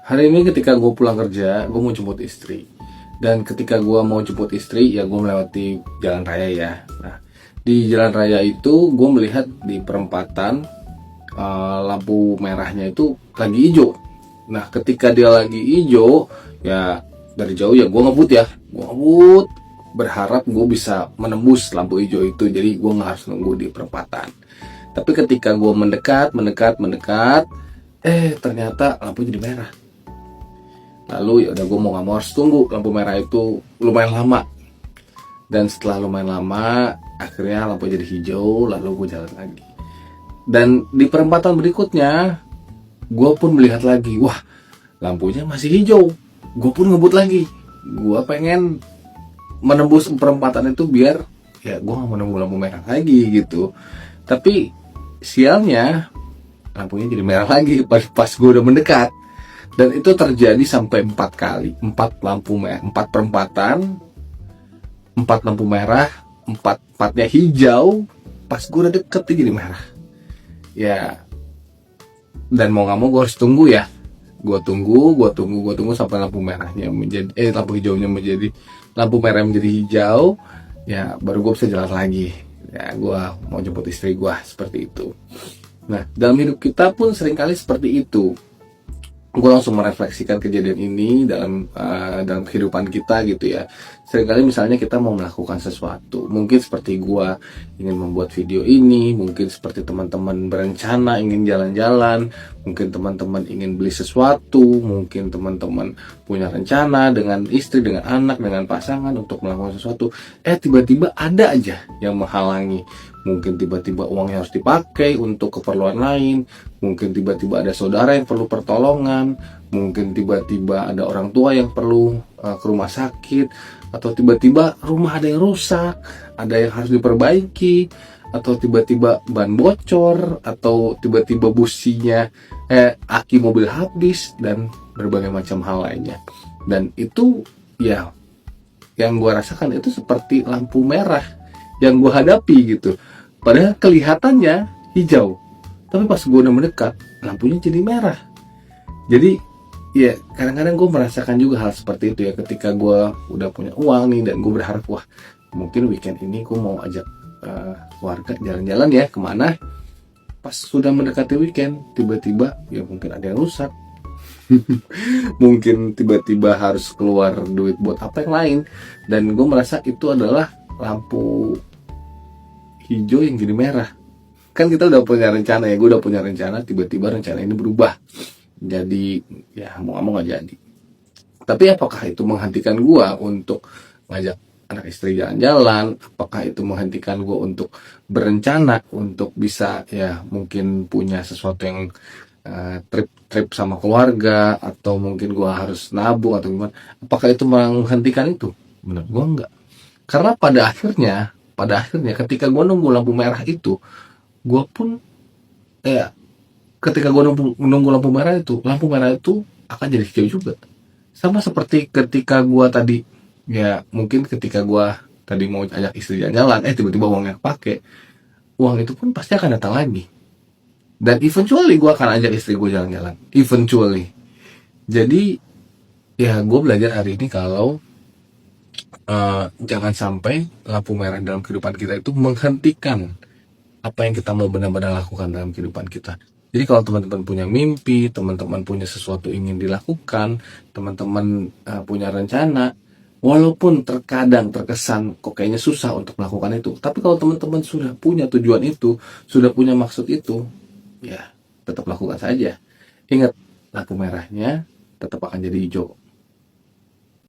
Hari ini ketika gue pulang kerja, gue mau jemput istri. Dan ketika gue mau jemput istri, ya gue melewati jalan raya ya. Nah, di jalan raya itu gue melihat di perempatan lampu merahnya itu lagi hijau. Nah, ketika dia lagi hijau, ya dari jauh ya gue ngebut ya. Gue ngebut, berharap gue bisa menembus lampu hijau itu. Jadi gue nggak harus nunggu di perempatan. Tapi ketika gue mendekat, ternyata lampu jadi merah. Lalu ya udah gue mau nggak mau harus tunggu lampu merah itu lumayan lama. Dan setelah lumayan lama, akhirnya lampu jadi hijau, lalu gue jalan lagi. Dan di perempatan berikutnya, gue pun melihat lagi, wah lampunya masih hijau. Gue pun ngebut lagi. Gue pengen menembus perempatan itu biar ya gue nggak mau nunggu lampu merah lagi gitu. Tapi sialnya lampunya jadi merah lagi pas gue udah mendekat. Dan itu terjadi sampai 4 kali, 4 lampu merah, 4 perempatan, 4 lampu merah, 4-4-nya hijau. Pas gue udah deket dia jadi merah. Ya, dan mau nggak mau gue harus tunggu ya. Gue tunggu sampai lampu merahnya menjadi lampu hijaunya menjadi lampu merah menjadi hijau. Ya, baru gue bisa jalan lagi. Ya, gue mau jemput istri gue seperti itu. Nah, dalam hidup kita pun seringkali seperti itu. Gue langsung merefleksikan kejadian ini dalam kehidupan kita gitu ya. Seringkali misalnya kita mau melakukan sesuatu, mungkin seperti gue ingin membuat video ini, mungkin seperti teman-teman berencana ingin jalan-jalan, mungkin teman-teman ingin beli sesuatu, mungkin teman-teman punya rencana dengan istri, dengan anak, dengan pasangan untuk melakukan sesuatu. Tiba-tiba ada aja yang menghalangi. Mungkin tiba-tiba uangnya harus dipakai untuk keperluan lain, mungkin tiba-tiba ada saudara yang perlu pertolongan, mungkin tiba-tiba ada orang tua yang perlu ke rumah sakit, atau tiba-tiba rumah ada yang rusak, ada yang harus diperbaiki, atau tiba-tiba ban bocor, atau tiba-tiba businya aki mobil habis, dan berbagai macam hal lainnya. Dan itu ya yang gue rasakan itu seperti lampu merah yang gue hadapi gitu. Padahal kelihatannya hijau, tapi pas gue udah mendekat, lampunya jadi merah. Jadi ya kadang-kadang gue merasakan juga hal seperti itu ya. Ketika gue udah punya uang nih dan gue berharap, wah mungkin weekend ini gue mau ajak keluarga jalan-jalan ya kemana. Pas sudah mendekati weekend, tiba-tiba ya mungkin ada yang rusak. Mungkin tiba-tiba harus keluar duit buat apa yang lain. Dan gue merasa itu adalah lampu hijau yang jadi merah. Kan kita udah punya rencana ya, gue udah punya rencana, tiba-tiba rencana ini berubah jadi ya mau nggak jadi. Tapi apakah itu menghentikan gue untuk ngajak anak istri jalan-jalan? Apakah itu menghentikan gue untuk berencana untuk bisa ya mungkin punya sesuatu yang trip sama keluarga, atau mungkin gue harus nabung atau gimana? Apakah itu menghentikan itu? Menurut gue enggak. Karena pada akhirnya ketika gue nunggu lampu merah itu, gue pun ketika gue nunggu lampu merah itu akan jadi hijau juga. Sama seperti ketika gue tadi, ya mungkin ketika gue tadi mau ajak istri jalan-jalan, tiba-tiba uangnya kepake, uang itu pun pasti akan datang lagi. Dan eventually gue akan ajak istri gue jalan-jalan, eventually. Jadi ya gue belajar hari ini kalau jangan sampai lampu merah dalam kehidupan kita itu menghentikan apa yang kita mau benar-benar lakukan dalam kehidupan kita. Jadi kalau teman-teman punya mimpi, teman-teman punya sesuatu ingin dilakukan, teman-teman punya rencana, walaupun terkadang terkesan kok kayaknya susah untuk melakukan itu, tapi kalau teman-teman sudah punya tujuan itu, sudah punya maksud itu, ya tetap lakukan saja. Ingat, lampu merahnya tetap akan jadi hijau.